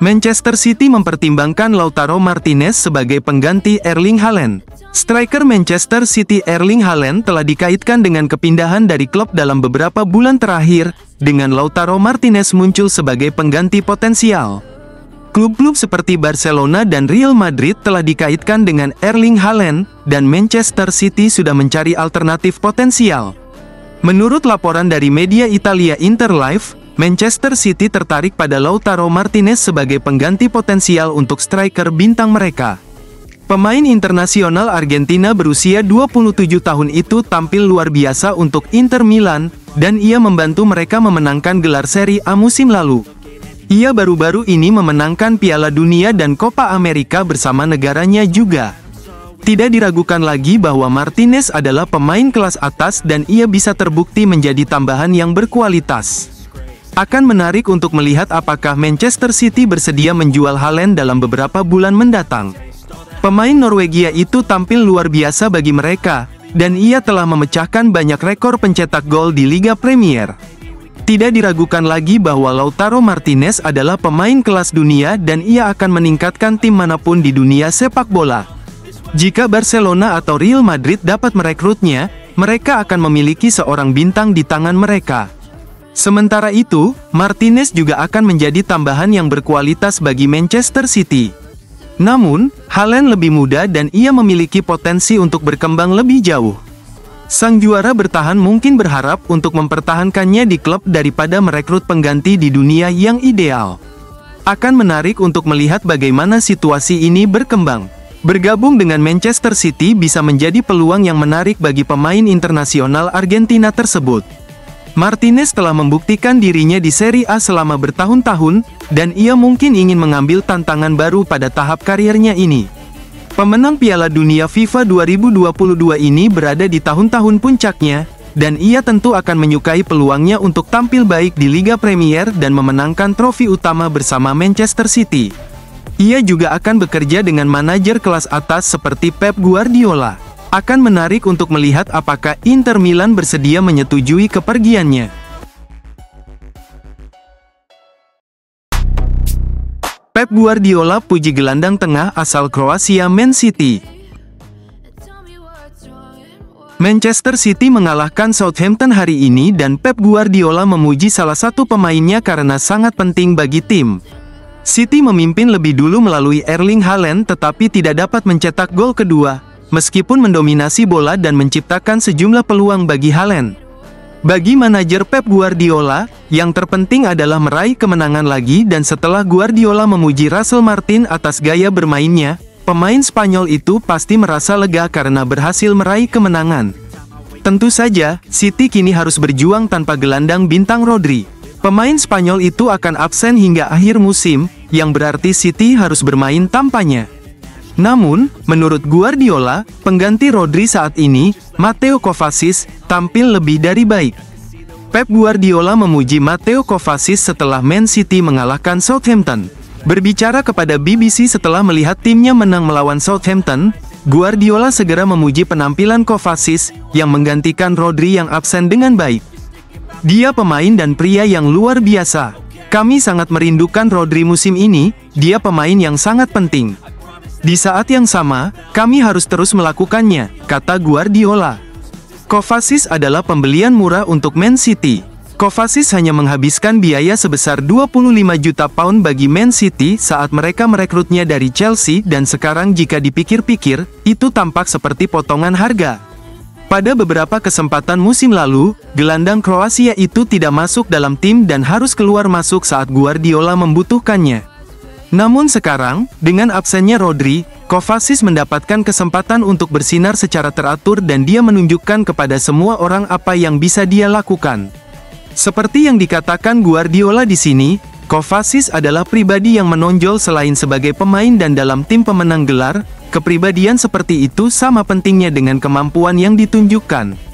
Manchester City mempertimbangkan Lautaro Martinez sebagai pengganti Erling Haaland. Striker Manchester City Erling Haaland telah dikaitkan dengan kepindahan dari klub dalam beberapa bulan terakhir, dengan Lautaro Martinez muncul sebagai pengganti potensial. Klub-klub seperti Barcelona dan Real Madrid telah dikaitkan dengan Erling Haaland, dan Manchester City sudah mencari alternatif potensial. Menurut laporan dari media Italia Interlife, Manchester City tertarik pada Lautaro Martinez sebagai pengganti potensial untuk striker bintang mereka. Pemain internasional Argentina berusia 27 tahun itu tampil luar biasa untuk Inter Milan, dan ia membantu mereka memenangkan gelar Serie A musim lalu. Ia baru-baru ini memenangkan Piala Dunia dan Copa America bersama negaranya juga. Tidak diragukan lagi bahwa Martinez adalah pemain kelas atas dan ia bisa terbukti menjadi tambahan yang berkualitas. Akan menarik untuk melihat apakah Manchester City bersedia menjual Haaland dalam beberapa bulan mendatang. Pemain Norwegia itu tampil luar biasa bagi mereka, dan ia telah memecahkan banyak rekor pencetak gol di Liga Premier. Tidak diragukan lagi bahwa Lautaro Martinez adalah pemain kelas dunia dan ia akan meningkatkan tim manapun di dunia sepak bola. Jika Barcelona atau Real Madrid dapat merekrutnya, mereka akan memiliki seorang bintang di tangan mereka. Sementara itu, Martinez juga akan menjadi tambahan yang berkualitas bagi Manchester City. Namun, Haaland lebih muda dan ia memiliki potensi untuk berkembang lebih jauh. Sang juara bertahan mungkin berharap untuk mempertahankannya di klub daripada merekrut pengganti di dunia yang ideal. Akan menarik untuk melihat bagaimana situasi ini berkembang. Bergabung dengan Manchester City bisa menjadi peluang yang menarik bagi pemain internasional Argentina tersebut. Martinez telah membuktikan dirinya di Serie A selama bertahun-tahun, dan ia mungkin ingin mengambil tantangan baru pada tahap karirnya ini. Pemenang Piala Dunia FIFA 2022 ini berada di tahun-tahun puncaknya, dan ia tentu akan menyukai peluangnya untuk tampil baik di Liga Premier dan memenangkan trofi utama bersama Manchester City. Ia juga akan bekerja dengan manajer kelas atas seperti Pep Guardiola. Akan menarik untuk melihat apakah Inter Milan bersedia menyetujui kepergiannya. Pep Guardiola puji gelandang tengah asal Kroasia Man City. Manchester City mengalahkan Southampton hari ini dan Pep Guardiola memuji salah satu pemainnya karena sangat penting bagi tim. City memimpin lebih dulu melalui Erling Haaland tetapi tidak dapat mencetak gol kedua, meskipun mendominasi bola dan menciptakan sejumlah peluang bagi Haaland. Bagi manajer Pep Guardiola, yang terpenting adalah meraih kemenangan lagi dan setelah Guardiola memuji Russell Martin atas gaya bermainnya, pemain Spanyol itu pasti merasa lega karena berhasil meraih kemenangan. Tentu saja, City kini harus berjuang tanpa gelandang bintang Rodri. Pemain Spanyol itu akan absen hingga akhir musim, yang berarti City harus bermain tanpanya. Namun, menurut Guardiola, pengganti Rodri saat ini, Mateo Kovacic, tampil lebih dari baik. Pep Guardiola memuji Mateo Kovacic setelah Man City mengalahkan Southampton. Berbicara kepada BBC setelah melihat timnya menang melawan Southampton, Guardiola segera memuji penampilan Kovacic, yang menggantikan Rodri yang absen dengan baik. Dia pemain dan pria yang luar biasa. Kami sangat merindukan Rodri musim ini, dia pemain yang sangat penting. Di saat yang sama, kami harus terus melakukannya, kata Guardiola. Kovacic adalah pembelian murah untuk Man City. Kovacic hanya menghabiskan biaya sebesar 25 juta pound bagi Man City saat mereka merekrutnya dari Chelsea dan sekarang jika dipikir-pikir, itu tampak seperti potongan harga. Pada beberapa kesempatan musim lalu, gelandang Kroasia itu tidak masuk dalam tim dan harus keluar masuk saat Guardiola membutuhkannya. Namun sekarang, dengan absennya Rodri, Kovacic mendapatkan kesempatan untuk bersinar secara teratur dan dia menunjukkan kepada semua orang apa yang bisa dia lakukan. Seperti yang dikatakan Guardiola di sini, Kovacic adalah pribadi yang menonjol selain sebagai pemain dan dalam tim pemenang gelar, kepribadian seperti itu sama pentingnya dengan kemampuan yang ditunjukkan.